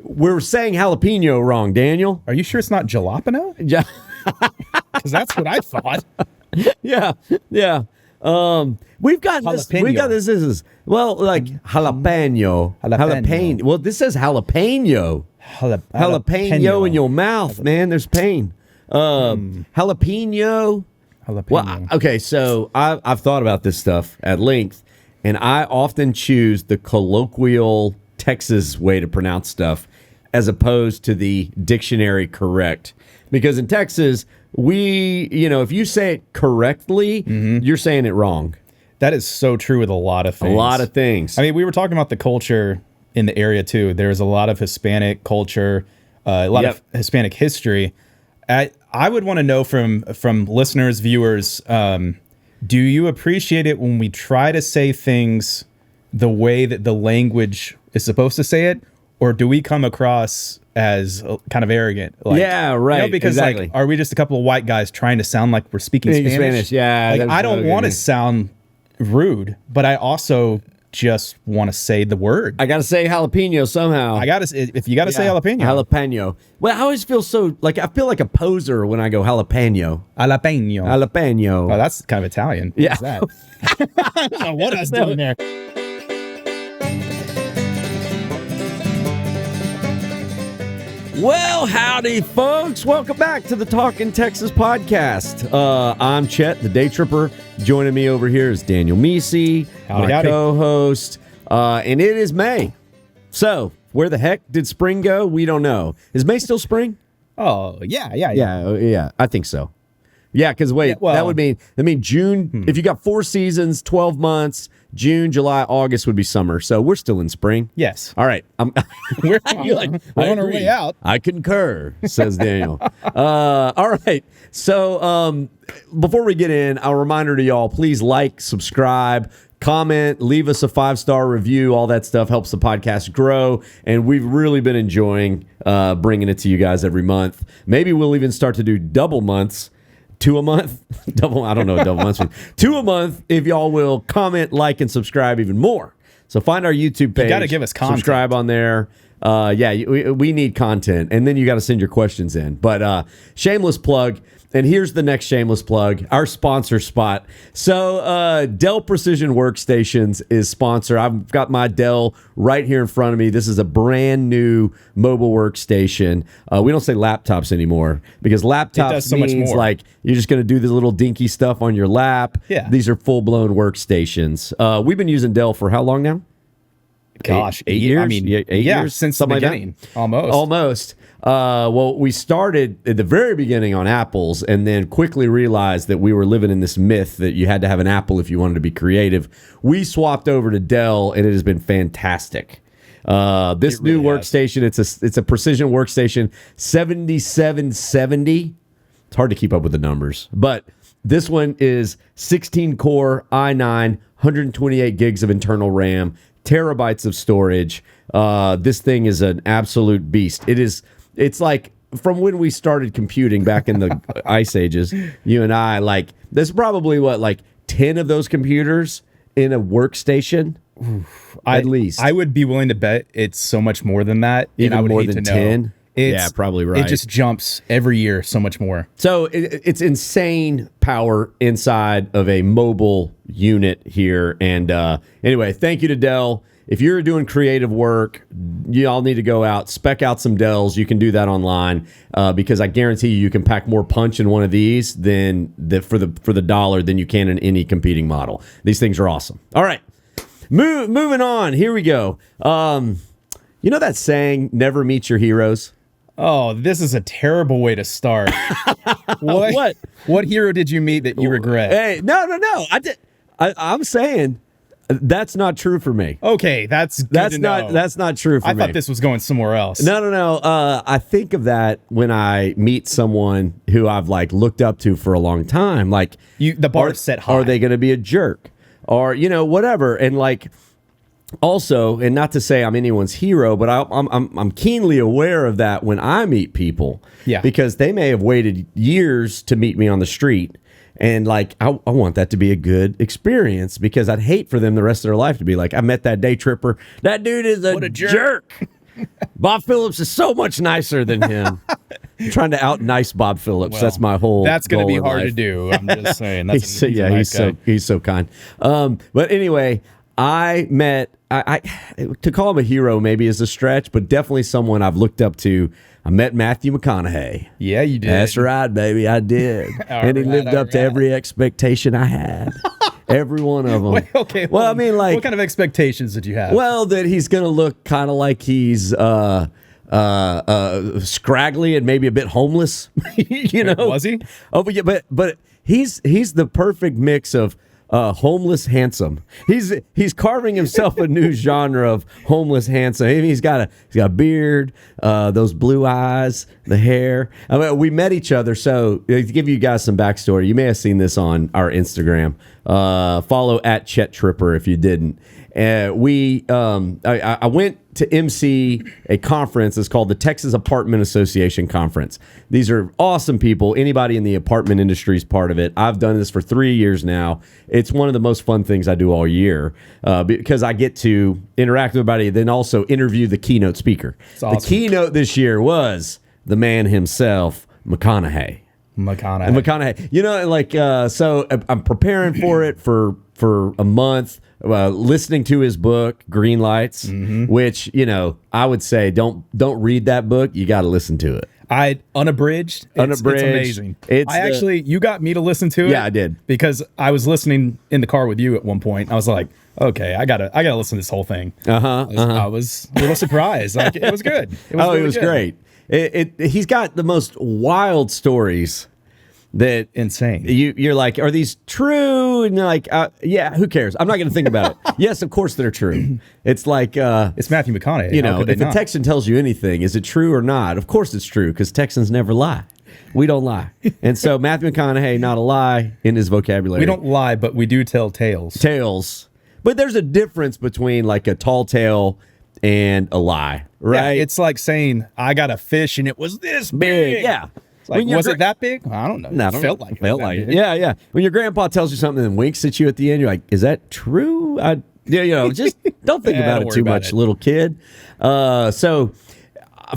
we're saying jalapeno wrong, Daniel. Are you sure it's not jalapeno? Ja- Because that's what I thought. yeah. We've got this. Jalapeno. We got this. This is like jalapeno. Well, this says jalapeno. Jalapeno in your mouth, man. There's pain. Jalapeno. Well, okay. So I've thought about this stuff at length, and I often choose the colloquial Texas way to pronounce stuff as opposed to the dictionary correct. Because in Texas, if you say it correctly, you're saying it wrong. That is so true with a lot of things. A lot of things. I mean, we were talking about the culture in the area too. There's a lot of Hispanic culture, a lot of Hispanic history. I would want to know from listeners, viewers, do you appreciate it when we try to say things the way that the language is supposed to say it, or do we come across as kind of arrogant? Like, yeah, right. Because exactly. are we just a couple of white guys trying to sound like we're speaking Spanish? Yeah. Like, I don't want to sound rude, but I also just want to say the word. I got to say jalapeno somehow. If you got to say jalapeno. Jalapeno. Well, I always feel I feel like a poser when I go jalapeno. Jalapeno. Oh, that's kind of Italian. Yeah. What's that? I don't know what I was doing there. Well, howdy, folks. Welcome back to the Talkin Texas podcast. I'm Chet, the Daytripper. Joining me over here is Daniel Mecey, my co-host. And it is May. So, where the heck did spring go? We don't know. Is May still spring? Oh, yeah. Yeah, I think so. Yeah, because that would mean June. If you got 4 seasons, 12 months, June, July, August would be summer. So we're still in spring. Yes. All right. We're on our way out. I concur, says Daniel. All right. So before we get in, a reminder to y'all, please like, subscribe, comment, leave us a 5-star review. All that stuff helps the podcast grow. And we've really been enjoying bringing it to you guys every month. Maybe we'll even start to do double months. 2 a month? I don't know what double months means. 2 a month if y'all will comment, like, and subscribe even more. So find our YouTube page. You got to give us content. Subscribe on there. We need content. And then you got to send your questions in. But shameless plug. And here's the next shameless plug, our sponsor spot. So Dell Precision Workstations is sponsor. I've got my Dell right here in front of me. This is a brand new mobile workstation. We don't say laptops anymore because laptops means like you're just going to do this little dinky stuff on your lap. Yeah. These are full-blown workstations. We've been using Dell for how long now? Gosh, 8 years? I mean, 8 years? Since the beginning. Like Almost. Well, we started at the very beginning on Apples and then quickly realized that we were living in this myth that you had to have an Apple if you wanted to be creative. We swapped over to Dell, and it has been fantastic. This new workstation, it's a precision workstation, 7770. It's hard to keep up with the numbers, but this one is 16-core i9, 128 gigs of internal RAM, terabytes of storage. This thing is an absolute beast. It's like from when we started computing back in the ice ages, you and I, like, there's probably 10 of those computers in a workstation. At least. I would be willing to bet it's so much more than that. Even I would more hate than to 10? know. Yeah, probably right. It just jumps every year so much more. So it's insane power inside of a mobile unit here. And anyway, thank you to Dell. If you're doing creative work, you all need to go out, spec out some Dells. You can do that online because I guarantee you can pack more punch in one of these than for the dollar than you can in any competing model. These things are awesome. All right, moving on. Here we go. You know that saying, never meet your heroes? Oh, this is a terrible way to start. What hero did you meet that you regret? Hey, no. I'm saying that's not true for me. Okay, that's not true for me. I thought this was going somewhere else. No. I think of that when I meet someone who I've looked up to for a long time. Like the bar is set high. Are they going to be a jerk? Or whatever. And also, and not to say I'm anyone's hero, but I'm keenly aware of that when I meet people. Yeah. Because they may have waited years to meet me on the street. And I want that to be a good experience because I'd hate for them the rest of their life to be like, I met that day tripper. That dude is a jerk. Bob Phillips is so much nicer than him. I'm trying to out nice Bob Phillips. Well, that's my whole. That's going to be goal in hard to life. do. I'm just saying. That's He's so kind. But anyway, I met. I to call him a hero maybe is a stretch, but definitely someone I've looked up to. I met Matthew McConaughey. Yeah, you did. That's right, baby. I did. And he lived up to every expectation I had. Every one of them. Wait, okay. Well, I mean, like, what kind of expectations did you have? well, that he's going to look kind of like he's scraggly and maybe a bit homeless. You know, Was he? Oh, but yeah, but he's the perfect mix of homeless handsome. He's carving himself a new genre of homeless handsome. I mean, he's got a beard, those blue eyes, the hair. I mean, we met each other. So to give you guys some backstory, you may have seen this on our Instagram. Follow at Chet Tripper if you didn't. I went to MC a conference. It's called the Texas Apartment Association Conference. These are awesome people. Anybody in the apartment industry is part of it. I've done this for 3 years now. It's one of the most fun things I do all year because I get to interact with everybody, then also interview the keynote speaker. Awesome. The keynote this year was the man himself, McConaughey. McConaughey. You know, like, so I'm preparing for it for a month, listening to his book, Green Lights, which, you know, I would say don't read that book. You got to listen to it. Unabridged. It's amazing. You got me to listen to it. Yeah, I did. Because I was listening in the car with you at one point. I was like, okay, I gotta listen to this whole thing. I was a little surprised. Like, it was good. It was great. He's got the most wild stories that insane. You're like, are these true? And you're like, yeah, who cares? I'm not going to think about it. Yes, of course they're true. It's like it's Matthew McConaughey. You know, if a Texan tells you anything, is it true or not? Of course it's true because Texans never lie. We don't lie. And so Matthew McConaughey, not a lie in his vocabulary. We don't lie, but we do tell tales. Tales. But there's a difference between like a tall tale and a lie, right? Yeah, it's like saying, I got a fish and it was this big. Yeah. Like, was it that big? I don't know. No, it felt like it. Yeah, yeah. When your grandpa tells you something and winks at you at the end, you're like, is that true? Just don't think about it too much, little kid. So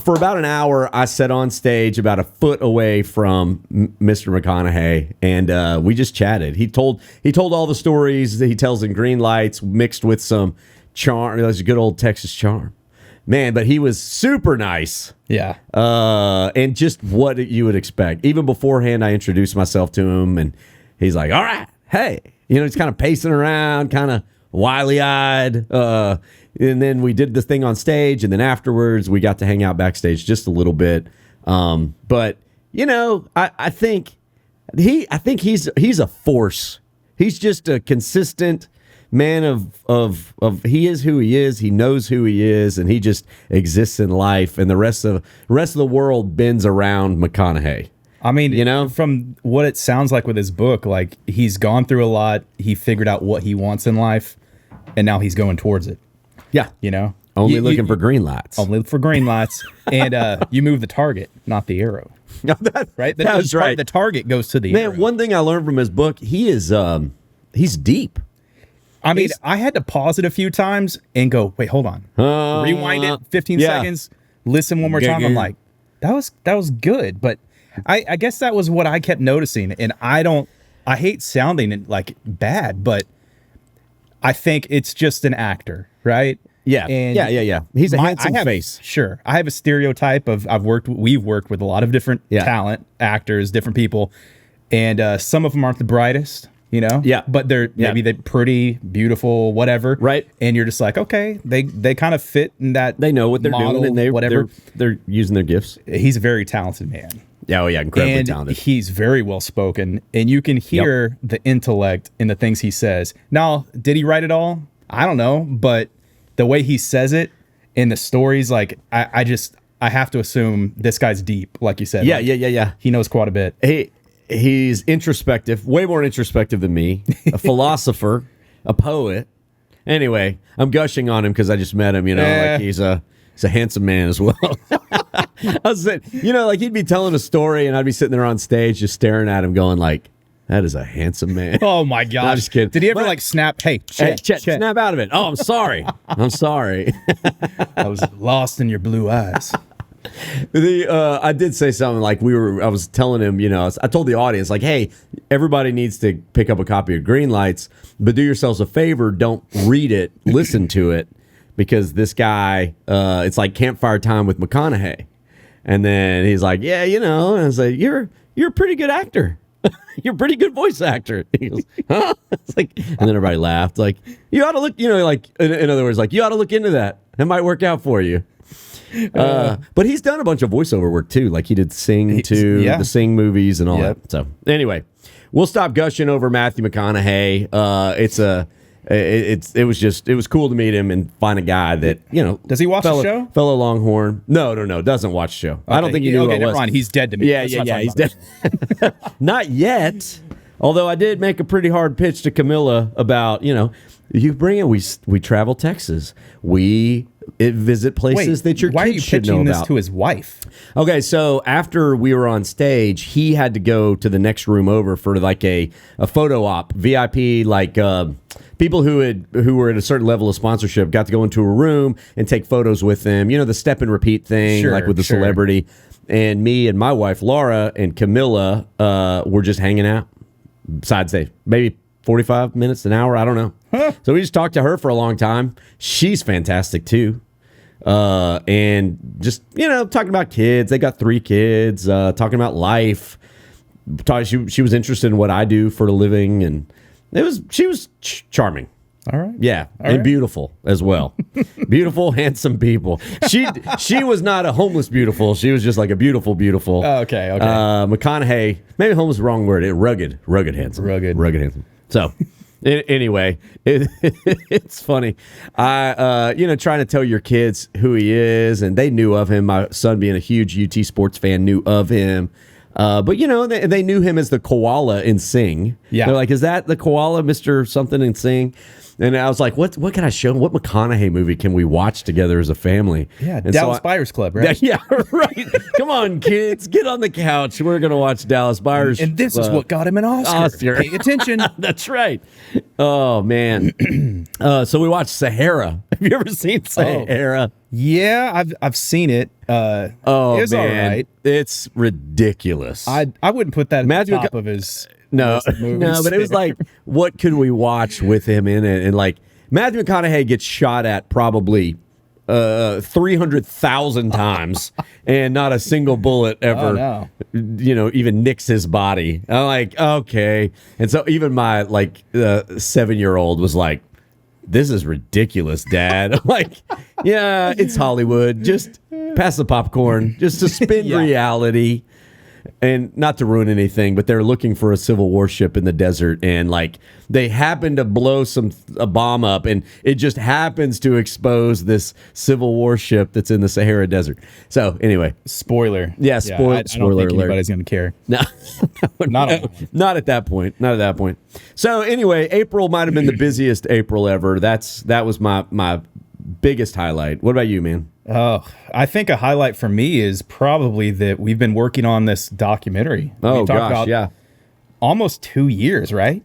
for about an hour, I sat on stage about a foot away from Mr. McConaughey, and we just chatted. He told all the stories that he tells in Green Lights, mixed with some charm. That's a good old Texas charm. Man, but he was super nice. Yeah. And just what you would expect. Even beforehand, I introduced myself to him, and he's like, all right, hey. You know, he's kind of pacing around, kind of wily-eyed. And then we did this thing on stage, and then afterwards, we got to hang out backstage just a little bit. But, you know, I think he's a force. He's just a consistent man of he is who he is. He knows who he is, and he just exists in life. And the rest of the world bends around McConaughey. I mean, you know, from what it sounds like with his book, like he's gone through a lot. He figured out what he wants in life, and now he's going towards it. Yeah, you know, only looking for green lights. Only for green lights, and you move the target, not the arrow. Right? That's right. The target goes to the arrow. Man, one thing I learned from his book, he's deep. I mean, I had to pause it a few times and go, wait, hold on. Rewind it 15 seconds, listen one more time. I'm like, that was good. But I guess that was what I kept noticing. And I hate sounding like bad, but I think it's just an actor, right? Yeah. And yeah. He's a handsome face. Sure. I have a stereotype of we've worked with a lot of different talent, actors, different people. And some of them aren't the brightest. You know, but they're maybe they're pretty, beautiful, whatever, right? And you're just like, okay, they kind of fit in that. They know what they're model, doing, and they're using their gifts. He's a very talented man. Yeah, incredibly talented. He's very well spoken, and you can hear the intellect in the things he says. Now, did he write it all? I don't know, but the way he says it in the stories, like I have to assume this guy's deep, like you said. Yeah. He knows quite a bit. He's introspective, way more introspective than me, a philosopher, a poet. Anyway, I'm gushing on him because I just met him, you know, like he's a handsome man as well. I was saying, you know, like he'd be telling a story and I'd be sitting there on stage just staring at him going like, That is a handsome man. Oh my gosh. No, I'm just kidding. Did he ever snap? Hey, Chet, snap out of it. Oh, I'm sorry. I'm sorry. I was lost in your blue eyes. I did say something like I was telling him, I told the audience like, hey, everybody needs to pick up a copy of Green Lights, but do yourselves a favor, don't read it, listen to it, because this guy, it's like campfire time with McConaughey. And then he's like, yeah, and I was like, you're a pretty good actor. You're a pretty good voice actor. He goes, huh? It's like, and then everybody laughed. Like, you ought to look, like, in other words, like, you ought to look into that. That might work out for you. But he's done a bunch of voiceover work too. Like he did Sing too, the Sing movies and all that. So anyway, we'll stop gushing over Matthew McConaughey. It was cool to meet him and find a guy that, Does he watch the show? Fellow Longhorn. No, doesn't watch the show. Okay. I don't think he knew who I was. Never mind. He's dead to me. Yeah, he's dead. Not yet. Although I did make a pretty hard pitch to Camilla about, you bring it. We travel Texas. We visit places that your kids should know about. Why are you pitching this to his wife? Okay, so after we were on stage, he had to go to the next room over for like a photo op, VIP, like people who were at a certain level of sponsorship got to go into a room and take photos with them. The step and repeat thing, like with the celebrity. And me and my wife, Laura, and Camilla were just hanging out side stage, maybe 45 minutes, an hour, I don't know. So we just talked to her for a long time. She's fantastic too. And just, talking about kids. They got 3 kids, talking about life. She was interested in what I do for a living, and she was charming. All right. Yeah, and beautiful as well. Beautiful, handsome people. She was not a homeless beautiful. She was just like a beautiful. Oh, okay. McConaughey, maybe homeless is the wrong word. Rugged handsome. Rugged handsome. So, anyway, it's funny. I trying to tell your kids who he is, and they knew of him. My son, being a huge UT sports fan, knew of him. But they knew him as the koala in Sing. Yeah, they're like, is that the koala, Mr. Something in Sing? And I was like, what can I show him? What McConaughey movie can we watch together as a family? Yeah, and Dallas Buyers Club, right? Yeah, right. Come on, kids, get on the couch. We're gonna watch Dallas Buyers. And this is what got him an Oscar. Pay attention. That's right. Oh man. So we watched Sahara. Have you ever seen Sahara? Yeah, I've seen it. It's man. all right. It's ridiculous. I wouldn't put that at the top of his. No, but it was like, what could we watch with him in it? And like, Matthew McConaughey gets shot at probably 300,000 times, and not a single bullet ever, even nicks his body. I'm like, okay. And so even my 7-year-old was like, this is ridiculous, Dad. I'm like, yeah, it's Hollywood. Just pass the popcorn. Just suspend reality. And not to ruin anything, but they're looking for a Civil War ship in the desert, and they happen to blow a bomb up, and it just happens to expose this Civil War ship that's in the Sahara Desert. So anyway, spoiler. Yeah, spoiler. I don't think anybody's going to care. No, not at that point. Not at that point. So anyway, April might have been the busiest April ever. That was my biggest highlight. What about you, man? Oh, I think a highlight for me is probably that we've been working on this documentary. Oh, gosh, yeah. Almost 2 years, right?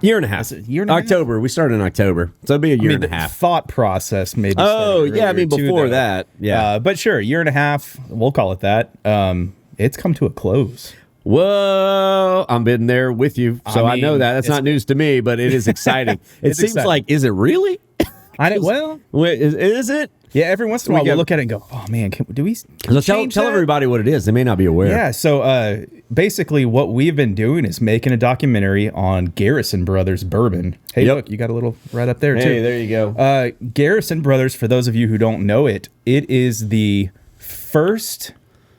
Year and a half. October. We started in October. So it'll be a year and a half. Thought process maybe. Oh, yeah. Before that. Yeah. But sure, year and a half. We'll call it that. It's come to a close. Whoa, I've been there with you. So I know that. That's not news to me, but it is exciting. It seems exciting. Like, is it really? Is it? Yeah, every once in a while we'll look at it and go, "Oh man, can we tell everybody what it is? They may not be aware." Yeah, so basically, what we've been doing is making a documentary on Garrison Brothers Bourbon. Hey, look, you got a little right up there too. Hey, there you go. Garrison Brothers, for those of you who don't know it, it is the first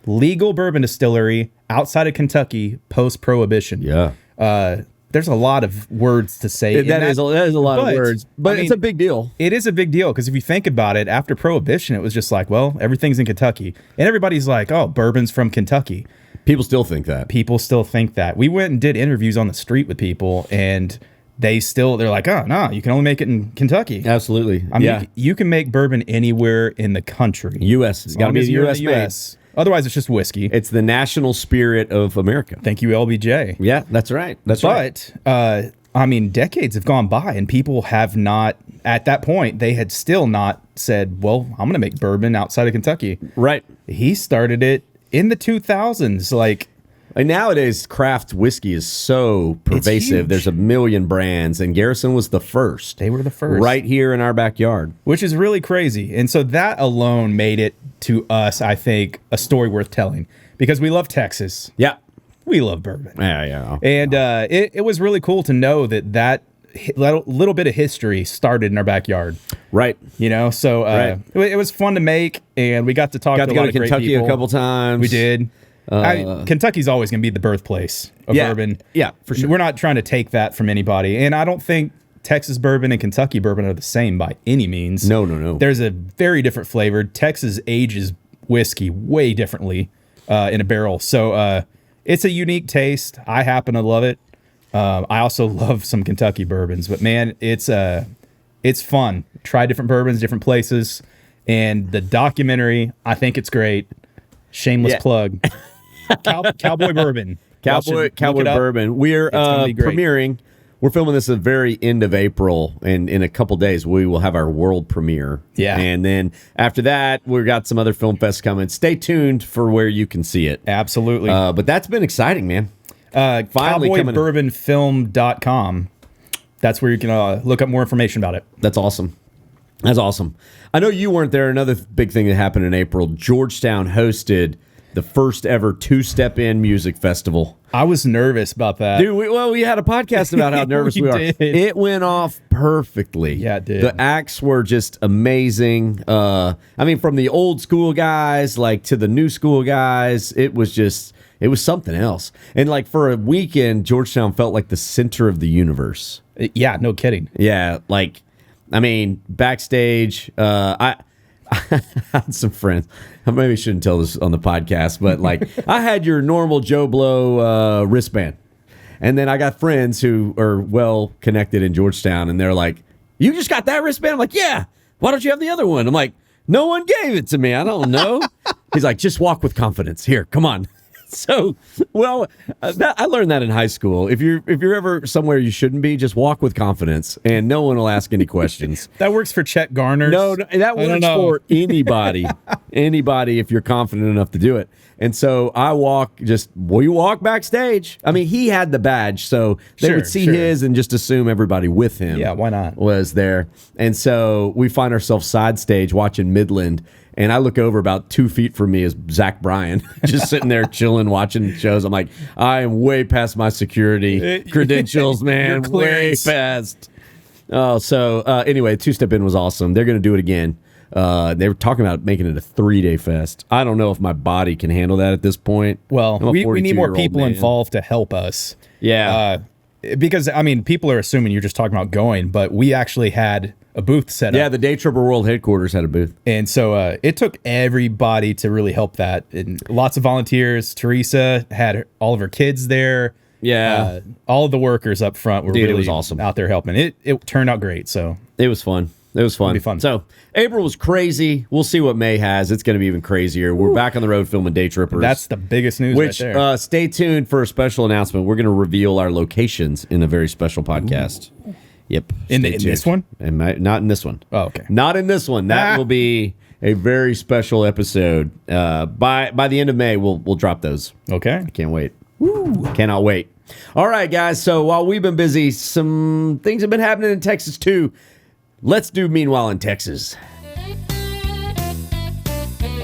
legal bourbon distillery outside of Kentucky post-Prohibition. Yeah. There's a lot of words to say. That is a lot of words, but it's a big deal. It is a big deal because if you think about it, after Prohibition, it was just like, well, everything's in Kentucky. And everybody's like, oh, bourbon's from Kentucky. People still think that. We went and did interviews on the street with people, and they're like, oh, no, you can only make it in Kentucky. Absolutely. I mean, you can make bourbon anywhere in the country. U.S. It's got to be the U.S. Otherwise, it's just whiskey. It's the national spirit of America. Thank you, LBJ. Yeah, that's right. But, I mean, decades have gone by, and people have not, at that point, they had still not said, well, I'm going to make bourbon outside of Kentucky. Right. He started it in the 2000s. And nowadays, craft whiskey is so pervasive. There's a million brands, and Garrison was the first. They were the first. Right here in our backyard. Which is really crazy. And so that alone made it, to us, I think, a story worth telling. Because we love Texas. Yeah. We love bourbon. Yeah. And it was really cool to know that little bit of history started in our backyard. Right. You know, so it was fun to make, and we got to talk to a lot of great Kentucky people. a couple times. We did. Kentucky's always going to be the birthplace of bourbon. Yeah, for sure. We're not trying to take that from anybody. And I don't think Texas bourbon and Kentucky bourbon are the same by any means. No. There's a very different flavor. Texas ages whiskey way differently in a barrel. So it's a unique taste. I happen to love it. I also love some Kentucky bourbons. But, man, it's fun. Try different bourbons, different places. And the documentary, I think it's great. Shameless plug. Cowboy Bourbon. Cowboy Bourbon. We're premiering. We're filming this at the very end of April, and in a couple days we will have our world premiere. Yeah. And then after that, we've got some other film fests coming. Stay tuned for where you can see it. Absolutely. But that's been exciting, man. CowboyBourbonFilm.com. That's where you can look up more information about it. That's awesome. I know you weren't there. Another big thing that happened in April, Georgetown hosted the first ever Two-Step In music festival. I was nervous about that. Dude, we had a podcast about how nervous we are. It went off perfectly. Yeah, it did. The acts were just amazing. I mean, from the old school guys to the new school guys, it was something else. And for a weekend, Georgetown felt like the center of the universe. Yeah, no kidding. Yeah, backstage, I had some friends. I maybe shouldn't tell this on the podcast, but I had your normal Joe Blow wristband. And then I got friends who are well connected in Georgetown, and they're like, "You just got that wristband?" I'm like, "Yeah. Why don't you have the other one?" I'm like, "No one gave it to me. I don't know." He's like, "Just walk with confidence. Here, come on." So, I learned that in high school. If you're ever somewhere you shouldn't be, just walk with confidence, and no one will ask any questions. That works for Chet Garner. No, that works for anybody. Anybody, if you're confident enough to do it. And so we walk backstage. I mean, he had the badge, so they would see his and just assume everybody with him. Yeah, why not? Was there. And so we find ourselves side stage watching Midland. And I look over about 2 feet from me is Zach Bryan, just sitting there chilling, watching shows. I'm like, I am way past my security credentials, man. Way past. Oh, so anyway, Two-Step In was awesome. They're going to do it again. They were talking about making it a 3-day fest. I don't know if my body can handle that at this point. Well, we need more people involved to help us. Yeah. Because, I mean, people are assuming you're just talking about going, but we actually had a booth set up. Yeah, the Daytripper World Headquarters had a booth. And so it took everybody to really help that. And lots of volunteers. Teresa had all of her kids there. Yeah. All of the workers up front were really it was awesome. out there helping. It turned out great. So it was fun. It'll be fun. So April was crazy. We'll see what May has. It's going to be even crazier. We're back on the road filming Daytrippers. That's the biggest news right there. Stay tuned for a special announcement. We're going to reveal our locations in a very special podcast. Ooh. Yep. In this one? Not in this one. Oh, okay. Not in this one. That will be a very special episode. By the end of May, we'll drop those. Okay. I can't wait. Woo. Cannot wait. All right, guys. So while we've been busy, some things have been happening in Texas too. Let's do Meanwhile in Texas.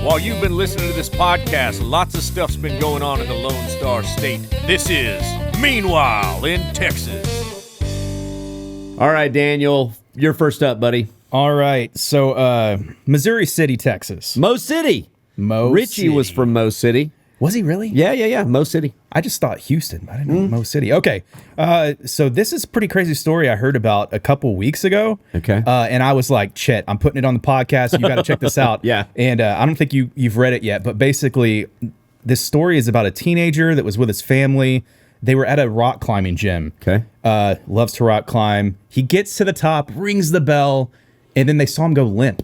While you've been listening to this podcast, lots of stuff's been going on in the Lone Star State. This is Meanwhile in Texas. All right, Daniel, you're first up, buddy. All right. So, Missouri City, Texas. Mo City. Richie was from Mo City. Was he really? Yeah. Mo City. I just thought Houston. I didn't know Mo City. Okay. So this is a pretty crazy story I heard about a couple weeks ago. Okay. And I was like, Chet, I'm putting it on the podcast. You got to check this out. Yeah. And I don't think you've read it yet, but basically this story is about a teenager that was with his family. They were at a rock climbing gym. Okay. Loves to rock climb. He gets to the top, rings the bell, and then they saw him go limp.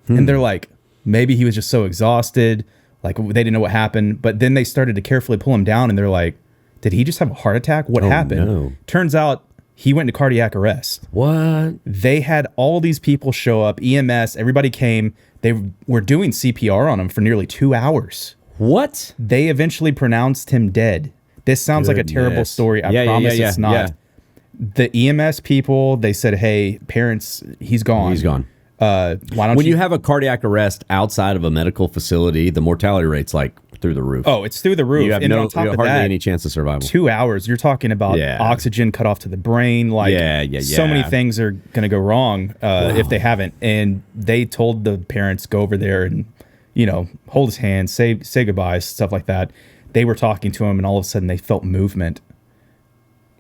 And they're like, maybe he was just so exhausted. Like, they didn't know what happened. But then they started to carefully pull him down, and they're like, did he just have a heart attack? What happened? No. Turns out he went into cardiac arrest. What? They had all these people show up, EMS, everybody came. They were doing CPR on him for nearly 2 hours. What? They eventually pronounced him dead. This sounds like a terrible story. I promise it's not. Yeah. The EMS people, they said, hey, parents, he's gone. He's gone. Why don't When you have a cardiac arrest outside of a medical facility, the mortality rate's like through the roof. Oh, it's through the roof. You have and on top of hardly that, any chance of survival. 2 hours. You're talking about oxygen cut off to the brain. Like, so many things are going to go wrong if they haven't. And they told the parents, go over there and, hold his hand, say goodbye, stuff like that. They were talking to him, and all of a sudden they felt movement.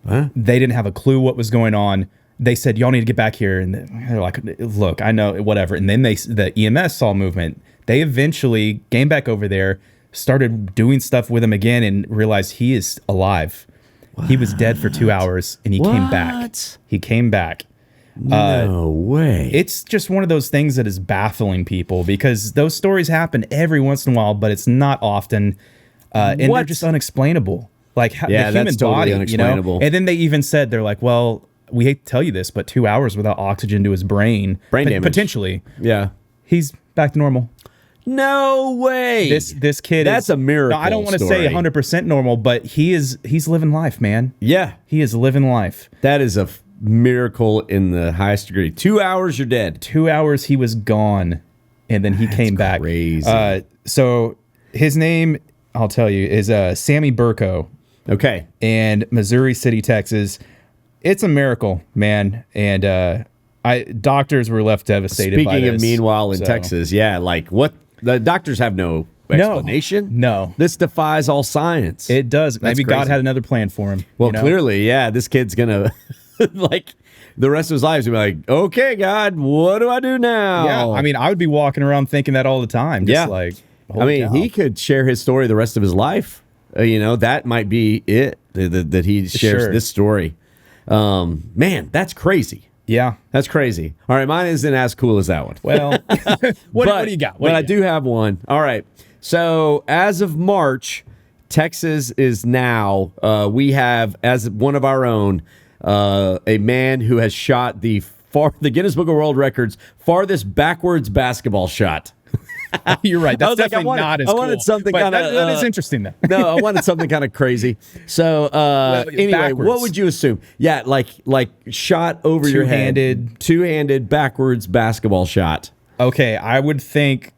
Huh? They didn't have a clue what was going on. They said, y'all need to get back here. And they're like, look, I know, whatever. And then the EMS saw movement. They eventually came back over there, started doing stuff with him again, and realized he is alive. What? He was dead for 2 hours, and he came back. He came back. No way. It's just one of those things that is baffling people, because those stories happen every once in a while, but it's not often. And they're just unexplainable. Like, the human that's totally body, unexplainable. And then they even said, they're like, well, we hate to tell you this, but 2 hours without oxygen to his brain damage. Potentially. Yeah. He's back to normal. No way. This kid That's a miracle. No, I don't want to say 100% normal, but he's living life, man. Yeah. He is living life. That is a miracle in the highest degree. 2 hours, you're dead. 2 hours, he was gone, and then he came back. Crazy. So his name, I'll tell you, is Sammy Burko. Okay. And Missouri City, Texas. It's a miracle, man. And doctors were left devastated by this. Speaking of meanwhile in Texas, like what? The doctors have no explanation. No. This defies all science. It does. Maybe crazy. God had another plan for him. Well, clearly, this kid's going to, like, the rest of his life, he's going to be like, okay, God, what do I do now? Yeah, I mean, I would be walking around thinking that all the time. Just like, he could share his story the rest of his life. That might be it, that he shares this story. Man, that's crazy. Yeah. That's crazy. All right, mine isn't as cool as that one. Well, what do you got? I do have one. All right. So as of March, Texas is now, we have, as one of our own, a man who has shot the Guinness Book of World Records farthest backwards basketball shot. You're right. That's definitely not as cool. I wanted something kind of... That is interesting, though. No, I wanted something kind of crazy. So, anyway, backwards. What would you assume? Yeah, like shot over your head. Two-handed backwards basketball shot. Okay, I would think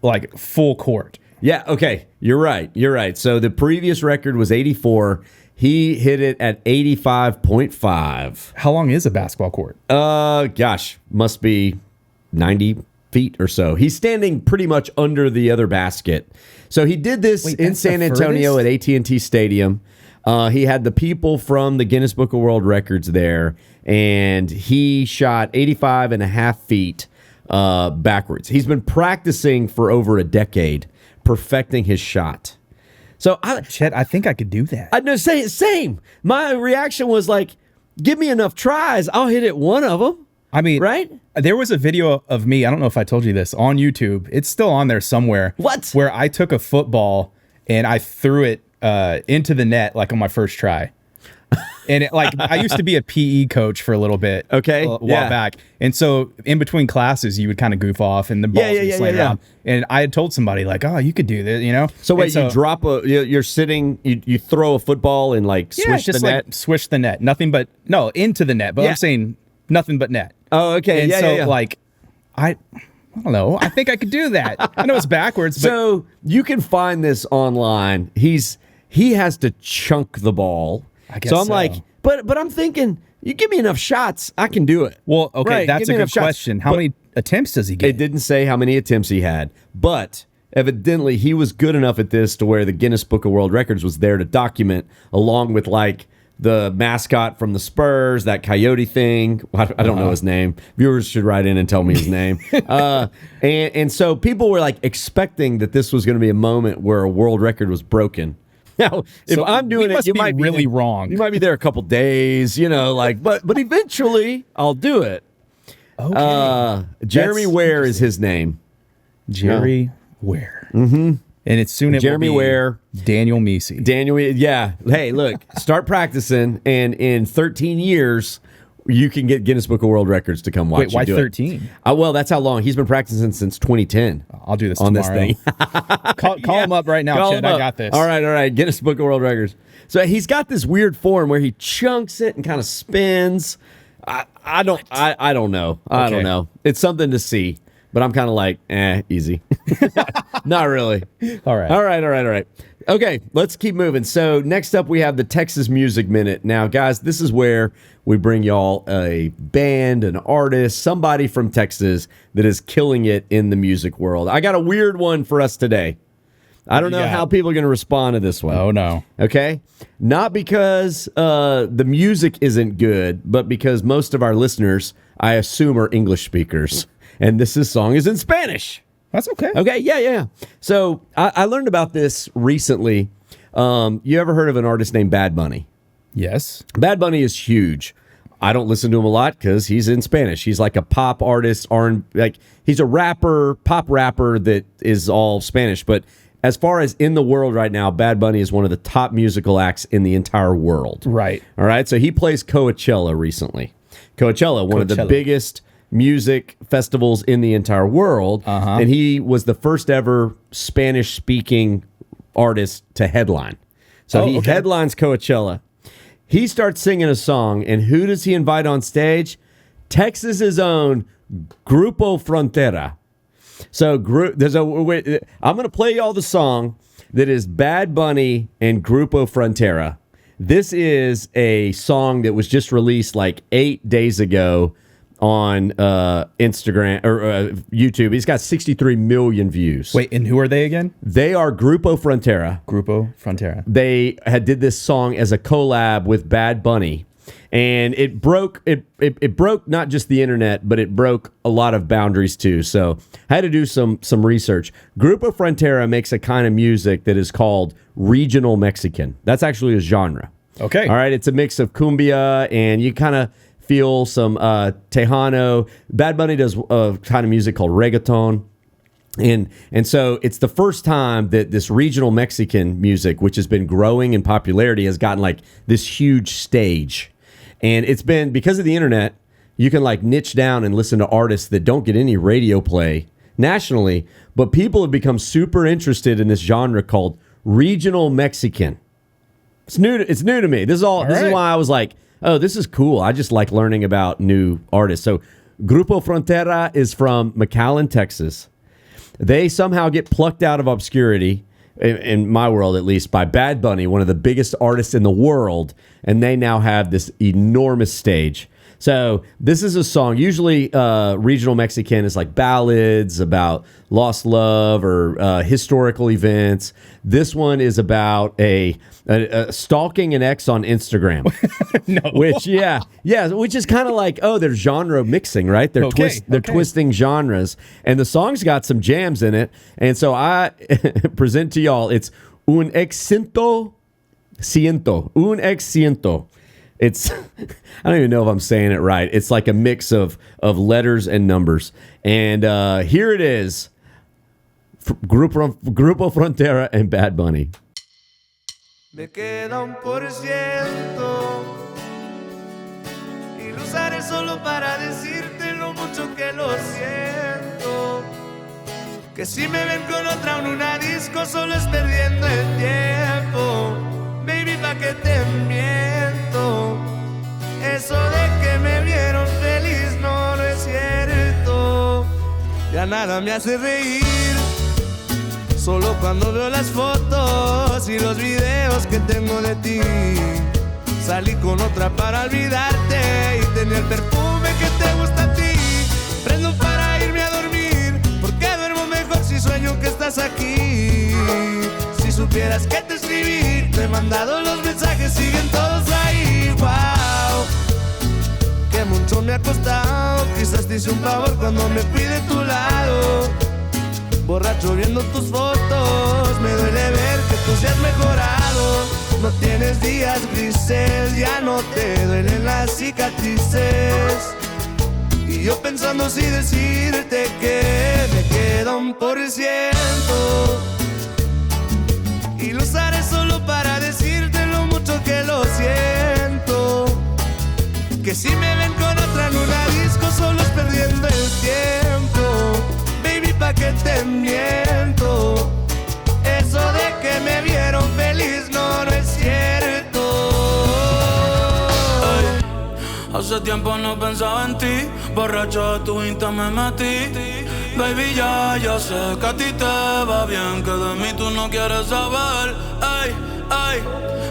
like full court. Yeah, okay. You're right. So the previous record was 84. He hit it at 85.5. How long is a basketball court? Gosh, must be 90 feet or so. He's standing pretty much under the other basket. So he did this in San Antonio at AT&T Stadium. He had the people from the Guinness Book of World Records there, and he shot 85 and a half feet backwards. He's been practicing for over a decade, perfecting his shot. So, Chet, I think I could do that. I know, same. My reaction was like, give me enough tries, I'll hit it one of them. I mean, right? There was a video of me, I don't know if I told you this, on YouTube. It's still on there somewhere. What? Where I took a football and I threw it into the net like on my first try. And I used to be a PE coach for a little bit. Okay. A while back. And so in between classes, you would kind of goof off and the balls would slam around. And I had told somebody like, oh, you could do this, So wait, you drop you're sitting, you throw a football and swish the net? Swish the net. Nothing but, no, into the net. But I'm saying nothing but net. Oh, okay. And I don't know. I think I could do that. I know it's backwards, but so you can find this online. He has to chunk the ball. I guess so. I'm like, but I'm thinking, you give me enough shots, I can do it. Well, okay, right, that's a good question. How many attempts does he get? It didn't say how many attempts he had, but evidently he was good enough at this to where the Guinness Book of World Records was there to document, along with the mascot from the Spurs, that coyote thing. I don't know his name. Viewers should write in and tell me his name. And so people were expecting that this was going to be a moment where a world record was broken. Now, if I'm doing it, you might be really wrong. You might be there a couple days, but eventually I'll do it. Okay. Jeremy Ware is his name. Jerry Ware. Mm-hmm. And it's soon Jeremy it will be Ware, Daniel Mecey. Daniel, yeah. Hey, look, start practicing, and in 13 years, you can get Guinness Book of World Records to come watch. Wait, why you do 13? Well, that's how long he's been practicing since 2010. I'll do this on tomorrow. This thing. Call him up right now, Chet. I got this. All right. Guinness Book of World Records. So he's got this weird form where he chunks it and kind of spins. I don't know. I don't know. It's something to see, but I'm kind of like, easy. Not really. All right. All right. Okay, let's keep moving. So next up, we have the Texas Music Minute. Now, guys, this is where we bring y'all a band, an artist, somebody from Texas that is killing it in the music world. I got a weird one for us today. I don't know how people are going to respond to this one. Oh, no. Okay? Not because the music isn't good, but because most of our listeners, I assume, are English speakers. And this song is in Spanish. That's okay. Okay, yeah. So I learned about this recently. You ever heard of an artist named Bad Bunny? Yes. Bad Bunny is huge. I don't listen to him a lot because he's in Spanish. He's like a pop artist, he's a rapper, pop rapper that is all Spanish. But as far as in the world right now, Bad Bunny is one of the top musical acts in the entire world. Right. All right. So he plays Coachella recently. Coachella, one of the biggest music festivals in the entire world. And he was the first ever Spanish-speaking artist to headline. So he headlines Coachella. He starts singing a song, and who does he invite on stage? Texas's own Grupo Frontera. So I'm going to play y'all the song that is Bad Bunny and Grupo Frontera. This is a song that was just released like 8 days ago on Instagram or YouTube. He's got 63 million views. Wait, and who are they again? They are Grupo Frontera. Grupo Frontera. They did this song as a collab with Bad Bunny, and it broke not just the internet, but it broke a lot of boundaries too. So I had to do some research. Grupo Frontera makes a kind of music that is called regional Mexican. That's actually a genre. Okay. All right. It's a mix of cumbia, and you kind of feel some Tejano. Bad Bunny does a kind of music called reggaeton. And so it's the first time that this regional Mexican music, which has been growing in popularity, has gotten like this huge stage. And it's been, because of the internet, you can like niche down and listen to artists that don't get any radio play nationally, but people have become super interested in this genre called regional Mexican. It's new to me. This is why I was like, oh, this is cool. I just like learning about new artists. So Grupo Frontera is from McAllen, Texas. They somehow get plucked out of obscurity, in my world at least, by Bad Bunny, one of the biggest artists in the world, and they now have this enormous stage. So this is a song. Usually regional Mexican is like ballads about lost love or historical events. This one is about a stalking an ex on Instagram. No. Which is kind of like, they're genre mixing, right? They're twisting genres, and the song's got some jams in it. And so I present to y'all, it's un ex ciento, un ex ciento. It's, I don't even know if I'm saying it right. It's like a mix of letters and numbers. And here it is, Grupo Frontera and Bad Bunny. Me queda 1% y lo usaré solo para decirte lo mucho que lo siento. Que si me ven con otra en una disco solo es perdiendo el tiempo. Baby, pa' que te miento. Eso de que me vieron feliz no es cierto. Ya nada me hace reír. Solo cuando veo las fotos y los videos que tengo de ti. Salí con otra para olvidarte y tenía el perfume que te gusta a ti. Prendo para irme a dormir, porque duermo mejor si sueño que estás aquí. Si supieras que te escribí, te he mandado los mensajes, siguen todos ahí. Wow, que mucho me ha costado. Quizás te hice un favor cuando me fui de tu lado. Borracho viendo tus fotos, me duele ver que tú seas mejorado. No tienes días grises, ya no te duelen las cicatrices. Y yo pensando si decirte que me queda 1%. Hace tiempo no pensaba en ti, borracho de tu Insta me metí. Baby, ya sé que a ti te va bien, que de mí tú no quieres saber. Ey,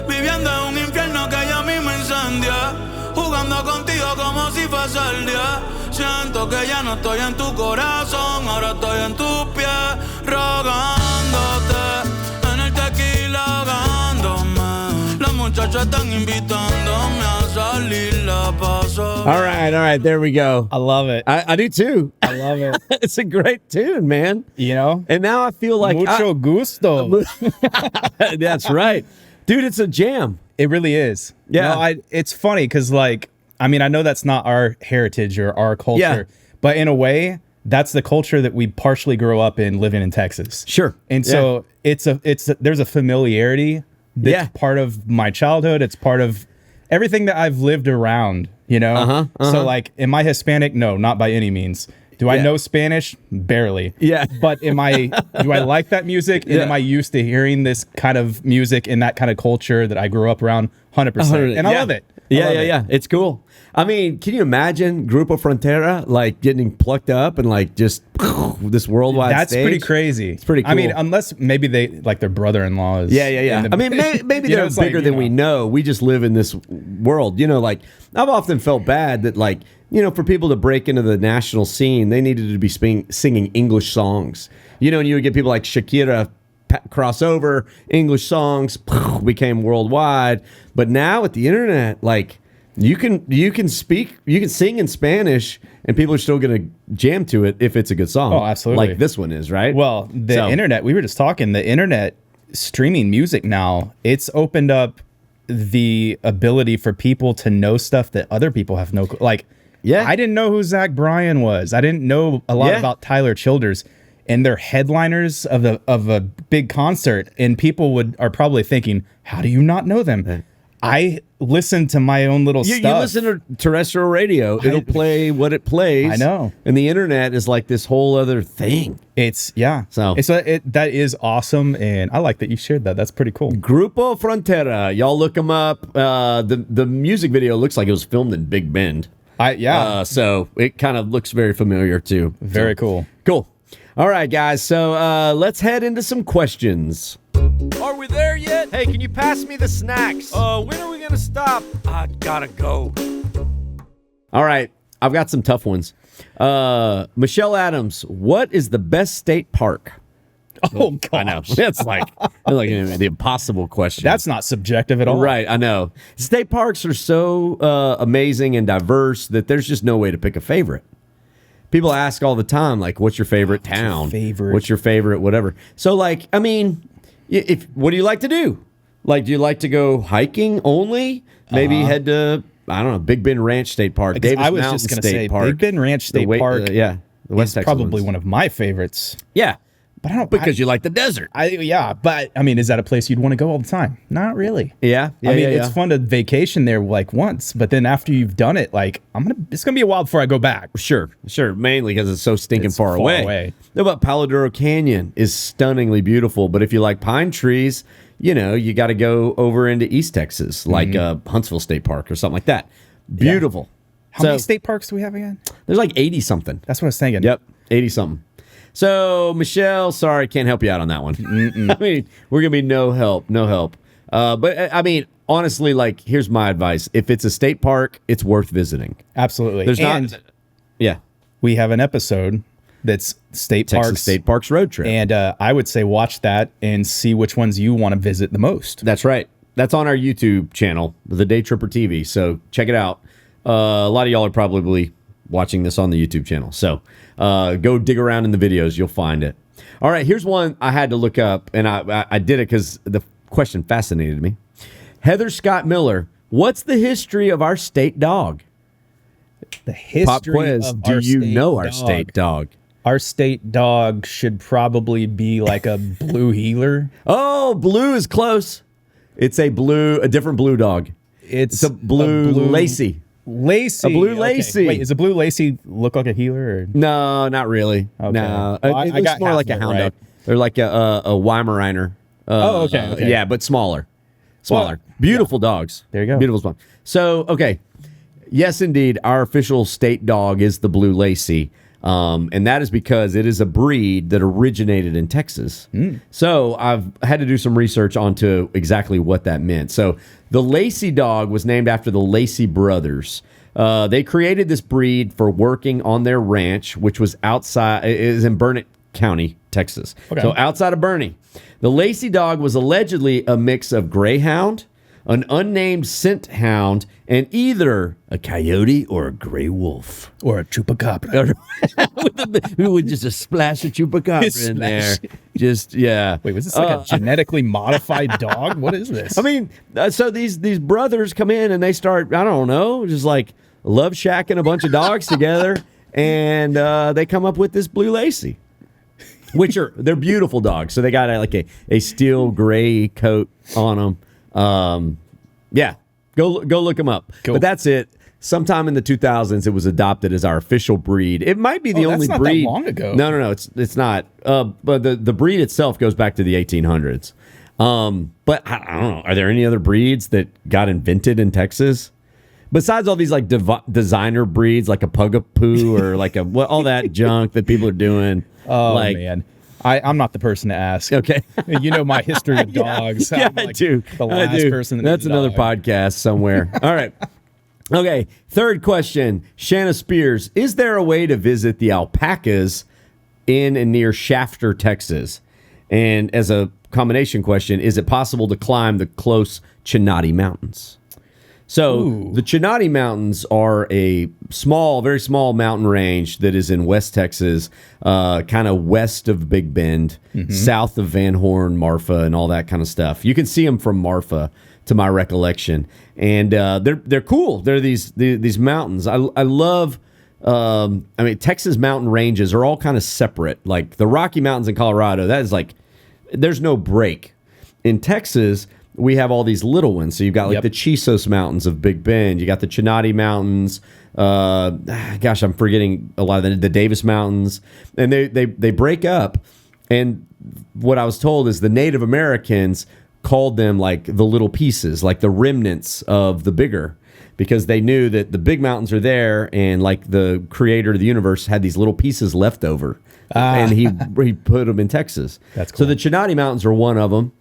viviendo en un infierno que ya mismo incendia, jugando contigo como si fuese el día. Siento que ya no estoy en tu corazón, ahora estoy en tus pies, rogándote, en el tequila ahogándome. Los muchachos están invitándome a salir, la paso. All right, there we go. I love it. I do too. I love it. It's a great tune, man. You know? And now I feel like Mucho gusto. That's right. Dude, it's a jam. It really is. Yeah. No, it's funny because, like, I mean, I know that's not our heritage or our culture, but in a way, that's the culture that we partially grew up in living in Texas. Sure. And so there's a familiarity that's part of my childhood. It's part of everything that I've lived around, you know? So, like, am I Hispanic? No, not by any means. Do I know Spanish? Barely. Yeah. But do I like that music? And am I used to hearing this kind of music and that kind of culture that I grew up around? 100%. And I love it. Yeah. It's cool. I mean, can you imagine Grupo Frontera like getting plucked up and like just this worldwide That's stage? pretty crazy. It's pretty cool. I mean, unless maybe they like their brother-in-law is. Yeah. I mean, maybe they're bigger than we know. We just live in this world. You know, like I've often felt bad that like, you know, for people to break into the national scene, they needed to be singing English songs. You know, and you would get people like Shakira crossover, English songs, became worldwide. But now with the internet, like you can sing in Spanish and people are still going to jam to it if it's a good song. Oh, absolutely. Like this one is, right? Well, the internet, we were just talking, the internet streaming music now, it's opened up the ability for people to know stuff that other people have no, like, I didn't know who Zach Bryan was. I didn't know a lot about Tyler Childers, and they're headliners of a big concert, and people are probably thinking, how do you not know them? I listen to my own little stuff. You listen to terrestrial radio. It'll play what it plays. I know. And the internet is like this whole other thing. That is awesome, and I like that you shared that. That's pretty cool. Grupo Frontera. Y'all look them up. The music video looks like it was filmed in Big Bend. So it kind of looks very familiar too. Very cool. Cool. All right, guys. So let's head into some questions. Are we there yet? Hey, can you pass me the snacks? When are we gonna stop? I gotta go. All right, I've got some tough ones. Michelle Adams, what is the best state park? Oh, gosh. I know. That's like the impossible question. That's not subjective at all. Right, I know. State parks are so amazing and diverse that there's just no way to pick a favorite. People ask all the time, like, what's your favorite town? What's your favorite whatever? So, like, I mean, what do you like to do? Like, do you like to go hiking only? Maybe head to, I don't know, Big Bend Ranch State Park, Davis Mountain State Park. Big Bend Ranch State Park the West Texas probably ones. one of my favorites. Yeah. But you like the desert. But I mean, is that a place you'd want to go all the time? Not really. Yeah. It's fun to vacation there like once, but then after you've done it, like it's gonna be a while before I go back. Sure. Mainly because it's so stinking far away. But Palo Duro Canyon is stunningly beautiful. But if you like pine trees, you know, you got to go over into East Texas, like Huntsville State Park or something like that. Beautiful. Yeah. How many state parks do we have again? There's like 80 something. That's what I was thinking. Yep, 80 something. So, Michelle, sorry, can't help you out on that one. I mean, we're going to be no help. But, I mean, honestly, like, here's my advice. If it's a state park, it's worth visiting. Absolutely. We have an episode that's Texas State Parks Road Trip. And I would say watch that and see which ones you want to visit the most. That's right. That's on our YouTube channel, the Daytripper TV. So, check it out. A lot of y'all are probably watching this on the YouTube channel. So go dig around in the videos. You'll find it. All right, here's one I had to look up, and I did it because the question fascinated me. Heather Scott Miller, what's the history of our state dog? The history Pop quiz. of Do our you state know our dog. state dog? Our state dog should probably be like a blue heeler. Oh, blue is close. It's a different blue dog. It's a blue Lacey. Lacey. A blue Lacey. Wait, is a blue Lacey look like a healer? Or? No, not really. Okay. No, Well, it looks more like a hound dog. They're like a Weimaraner. Okay. Yeah, but smaller. Well, Beautiful dogs. There you go. Beautiful spot. So, okay. yes, indeed, our official state dog is the Blue Lacey. And that is because it is a breed that originated in Texas. So I've had to do some research onto exactly what that meant. So the Lacey dog was named after the Lacey brothers. They created this breed for working on their ranch, which was outside, it is in Burnett County, Texas. Okay. So outside of Bernie. The Lacey dog was allegedly a mix of greyhound, an unnamed scent hound, and either a coyote or a gray wolf. Or a chupacabra. with just a splash of chupacabra in there. Just, yeah. Wait, was this like a genetically modified dog? What is this? I mean, so these brothers come in and they start, I don't know, just like love shacking a bunch of dogs together, and they come up with this Blue Lacey, which they're beautiful dogs. So they got like a steel gray coat on them. Yeah, go look them up. Cool. But that's it. Sometime in the 2000s, it was adopted as our official breed. It might be the only that's not breed. That long ago. No, it's not. But the breed itself goes back to the 1800s. But I don't know. Are there any other breeds that got invented in Texas besides all these like designer breeds, like a Pugapoo or like all that junk that people are doing? Oh man. I'm not the person to ask. Okay. You know my history with dogs. Yeah, I'm like I do. The last person That's another podcast somewhere. All right. Okay. Third question. Shanna Spears. Is there a way to visit the alpacas in and near Shafter, Texas? And as a combination question, is it possible to climb the close Chenati Mountains? So the Chenati Mountains are a very small mountain range that is in West Texas, kind of west of Big Bend, south of Van Horn, Marfa, and all that kind of stuff. You can see them from Marfa, to my recollection, and they're cool. They're these mountains. I love. Texas mountain ranges are all kind of separate. Like the Rocky Mountains in Colorado, that is like there's no break. In Texas, we have all these little ones. So you've got like the Chisos Mountains of Big Bend. You got the Chenati Mountains. I'm forgetting a lot of the Davis Mountains. And they break up. And what I was told is the Native Americans called them like the little pieces, like the remnants of the bigger, because they knew that the big mountains are there, and like the creator of the universe had these little pieces left over. And he put them in Texas. That's cool. So the Chenati Mountains are one of them.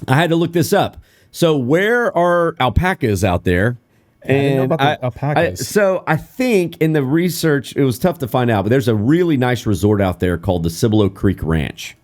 I had to look this up. So where are alpacas out there? And I didn't know about the alpacas. So I think in the research, it was tough to find out, but there's a really nice resort out there called the Cibolo Creek Ranch.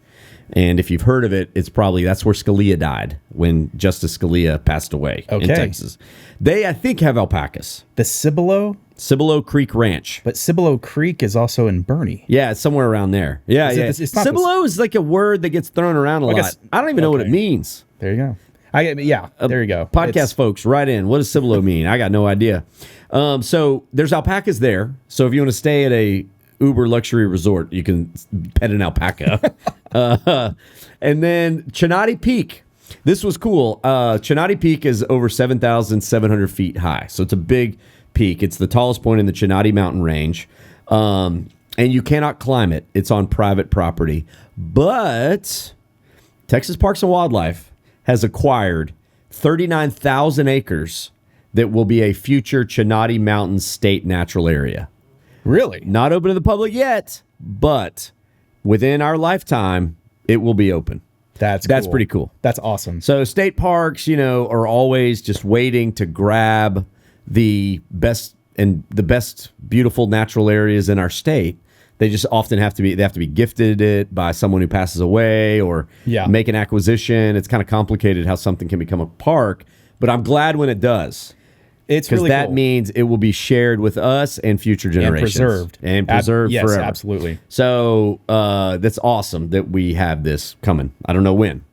And if you've heard of it, it's probably that's where Scalia died, when Justice Scalia passed away in Texas. They, I think, have alpacas. The Cibolo Creek Ranch. But Cibolo Creek is also in Bernie. Yeah, it's somewhere around there. Yeah, Cibolo is like a word that gets thrown around a lot. I don't even know what it means. There you go. There you go. Podcast folks, write in. What does Cibolo mean? I got no idea. So there's alpacas there. So if you want to stay at a Uber luxury resort, you can pet an alpaca. And then Chenati Peak. This was cool. Chenati Peak is over 7,700 feet high. So it's a big peak. It's the tallest point in the Chenati mountain range. And you cannot climb it. It's on private property. But Texas Parks and Wildlife has acquired 39,000 acres that will be a future Chenati Mountains State Natural Area. Really? Not open to the public yet, but within our lifetime, it will be open. That's pretty cool. That's awesome. So state parks, are always just waiting to grab the best beautiful natural areas in our state. They just often have to be gifted it by someone who passes away or make an acquisition. It's kind of complicated how something can become a park, but I'm glad when it does. It's really that cool. means it will be shared with us and future generations. And preserved yes, forever. Absolutely. So that's awesome that we have this coming. I don't know when.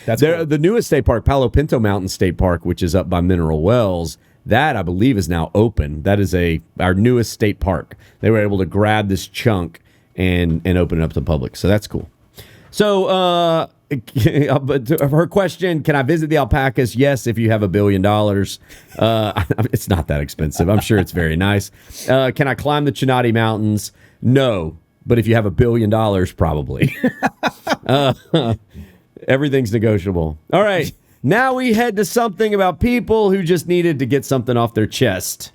That's cool. The newest state park, Palo Pinto Mountain State Park, which is up by Mineral Wells, that I believe is now open. That is our newest state park. They were able to grab this chunk and open it up to the public. So that's cool. So her question, can I visit the alpacas? Yes, if you have $1 billion. It's not that expensive. I'm sure it's very nice. Can I climb the Chenati Mountains? No, but if you have $1 billion, probably. Everything's negotiable. All right, now we head to something about people who just needed to get something off their chest.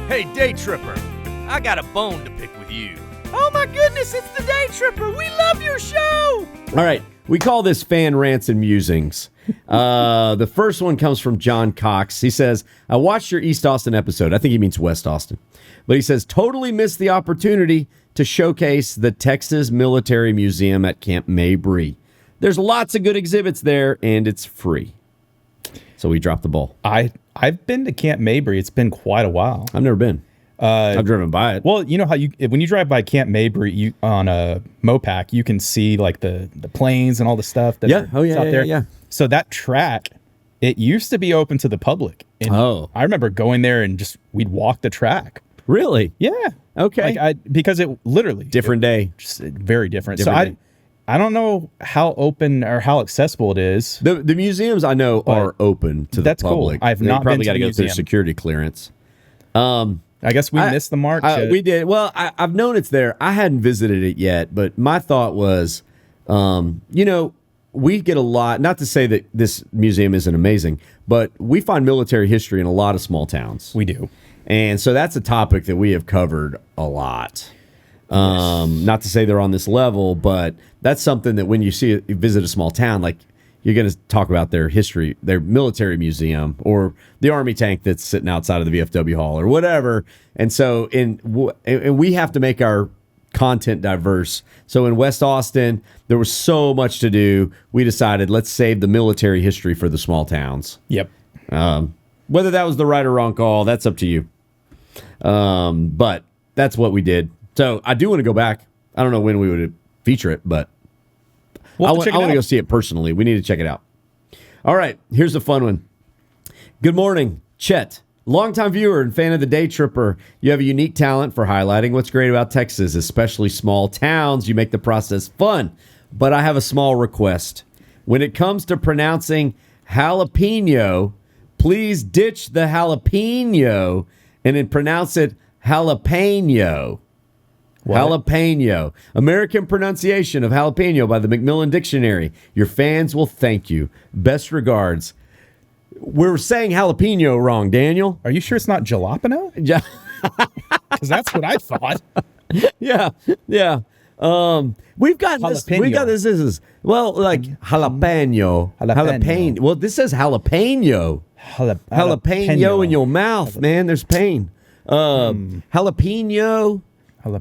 Hey, Daytripper, I got a bone to pick with you. Oh my goodness, it's the Daytripper. We love your show. All right. We call this fan rants and musings. The first one comes from John Cox. He says, I watched your East Austin episode. I think he means West Austin. But he says, totally missed the opportunity to showcase the Texas Military Museum at Camp Mabry. There's lots of good exhibits there, and it's free. So we dropped the ball. I've been to Camp Mabry. It's been quite a while. I've never been. I've driven by it. Well, you know how when you drive by Camp Mabry on a Mopac, you can see like the planes and all the stuff that Yeah. Oh, yeah, out yeah, there. yeah. So that track, it used to be open to the public. And I remember going there and we'd walk the track. Really? Yeah. Okay. Because it literally Different day. just very different. Different day. I don't know how open or how accessible it is. The museums I know are open to the That's cool. public. I've They not probably been to got to the go through museum. security clearance. I guess we missed the mark. We did. Well, I've known it's there. I hadn't visited it yet, but my thought was, we get a lot, not to say that this museum isn't amazing, but we find military history in a lot of small towns. We do. And so that's a topic that we have covered a lot. Not to say they're on this level, but that's something that when you visit a small town, like you're going to talk about their history, their military museum, or the Army tank that's sitting outside of the VFW hall or whatever. And so and we have to make our content diverse. So in West Austin, there was so much to do. We decided let's save the military history for the small towns. Yep. Whether that was the right or wrong call, that's up to you. But that's what we did. So I do want to go back. I don't know when we would feature it, but I want to go see it personally. We need to check it out. All right, here's a fun one. Good morning, Chet. Longtime viewer and fan of the Daytripper. You have a unique talent for highlighting what's great about Texas, especially small towns. You make the process fun. But I have a small request. When it comes to pronouncing jalapeno, please ditch the jalapeno and then pronounce it jalapeno. What? Jalapeno. American pronunciation of jalapeno by the Macmillan Dictionary. Your fans will thank you. Best regards. We're saying jalapeno wrong, Daniel. Are you sure it's not jalapeno? Yeah. Because that's what I thought. Yeah. We've got this. Jalapeno. We got this. This is like jalapeno. Jalapeno. Well, this says jalapeno. Jalapeno in your mouth, man. There's pain. Jalapeno.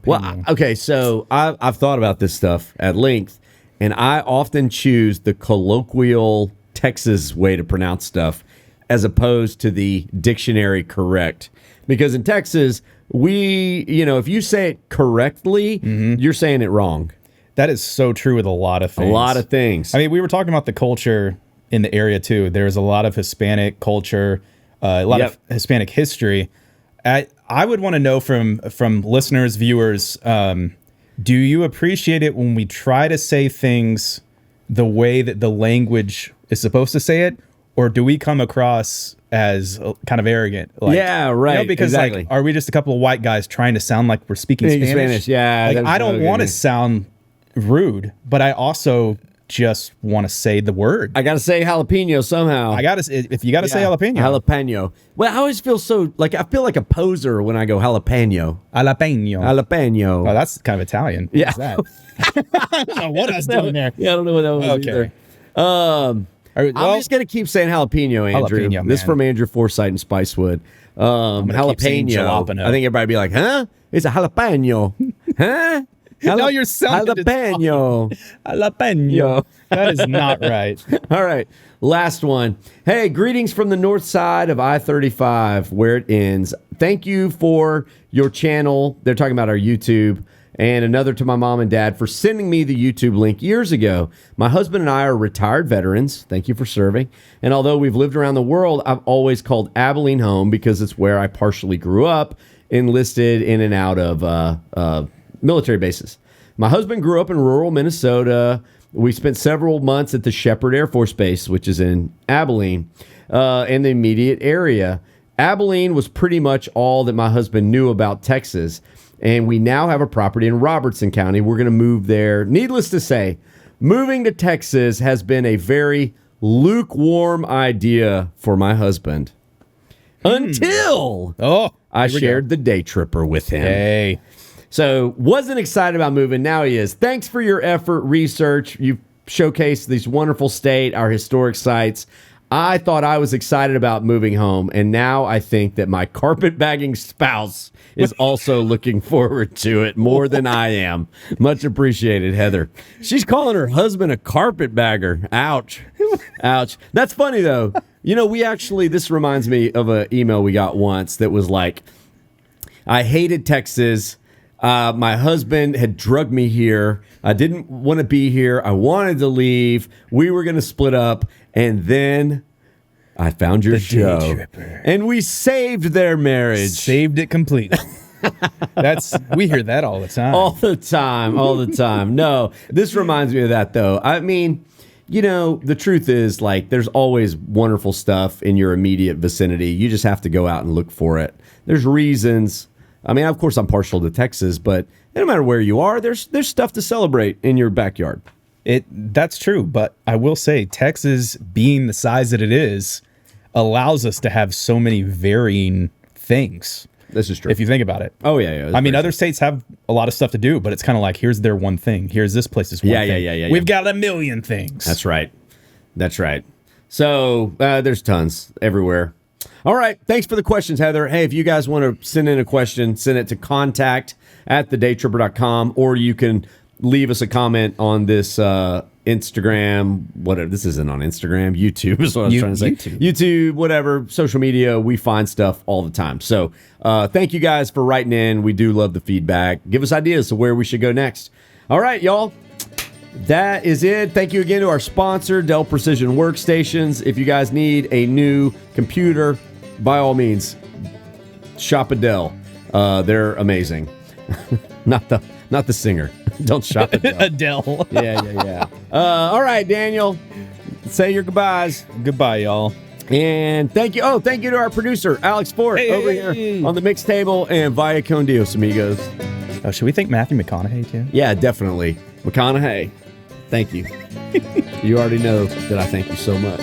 Well, okay, so I've thought about this stuff at length, and I often choose the colloquial Texas way to pronounce stuff as opposed to the dictionary correct. Because in Texas, if you say it correctly, you're saying it wrong. That is so true with a lot of things. A lot of things. I mean, we were talking about the culture in the area too. There's a lot of Hispanic culture, a lot of Hispanic history. I would want to know from listeners, viewers, do you appreciate it when we try to say things the way that the language is supposed to say it, or do we come across as kind of arrogant? Like, yeah, right. Because exactly. Are we just a couple of white guys trying to sound like we're speaking Spanish? Yeah. Like, I don't want to sound rude, but I also just want to say the word. I gotta say jalapeno somehow. If you gotta say jalapeno. Jalapeno. Well, I always feel I feel like a poser when I go jalapeno. Oh, that's kind of Italian. Yeah. What's that? I don't know what I was doing there. Yeah, I don't know what that was Okay. either. I'm just gonna keep saying jalapeno, Andrew. Jalapeno, This man. from Andrew Forsythe in Spicewood. keep saying Jalapeno. jalapeno. I think everybody be like, huh? It's a jalapeno. Huh? No, you're sounding jalapeno. Jalapeno. That is not right. All right. Last one. Hey, greetings from the north side of I-35, where it ends. Thank you for your channel. They're talking about our YouTube. And another to my mom and dad for sending me the YouTube link years ago. My husband and I are retired veterans. Thank you for serving. And although we've lived around the world, I've always called Abilene home because it's where I partially grew up, enlisted in and out of military bases. My husband grew up in rural Minnesota. We spent several months at the Shepherd Air Force Base, which is in Abilene, in the immediate area. Abilene was pretty much all that my husband knew about Texas. And we now have a property in Robertson County. We're going to move there. Needless to say, moving to Texas has been a very lukewarm idea for my husband. Until I shared the Daytripper with him. Hey. So wasn't excited about moving. Now he is. Thanks for your effort, research. You showcased this wonderful state, our historic sites. I thought I was excited about moving home, and now I think that my carpetbagging spouse is also looking forward to it more than I am. Much appreciated, Heather. She's calling her husband a carpetbagger. Ouch. Ouch. That's funny, though. You know, this reminds me of an email we got once that was like, I hated Texas. My husband had drugged me here. I didn't want to be here. I wanted to leave. We were going to split up. And then I found your show. Daytripper. And we saved their marriage. Saved it completely. We hear that all the time. All the time. No, this reminds me of that, though. I mean, you know, the truth is, like, there's always wonderful stuff in your immediate vicinity. You just have to go out and look for it. There's reasons. I mean, of course, I'm partial to Texas, but no matter where you are, there's stuff to celebrate in your backyard. That's true, but I will say Texas, being the size that it is, allows us to have so many varying things. This is true. If you think about it. Oh, yeah. I mean, other states have a lot of stuff to do, but it's kind of like, here's their one thing. Here's this place's one thing. Yeah. We've got a million things. That's right. So there's tons everywhere. All right. Thanks for the questions, Heather. Hey, if you guys want to send in a question, send it to contact@thedaytripper.com, or you can leave us a comment on this Instagram, whatever. This isn't on Instagram. YouTube is what I was trying to say. YouTube, whatever, social media. We find stuff all the time. So thank you guys for writing in. We do love the feedback. Give us ideas of where we should go next. All right, y'all. That is it. Thank you again to our sponsor, Dell Precision Workstations. If you guys need a new computer, by all means, shop a Dell. They're amazing. Not the singer. Don't shop at Dell. Adele. Yeah. All right, Daniel. Say your goodbyes. Goodbye, y'all. And thank you. Oh, thank you to our producer, Alex Fort, over here on the mix table, and via con Dios, amigos. Oh, should we thank Matthew McConaughey, too? Yeah, definitely. McConaughey, thank you. You already know that I thank you so much.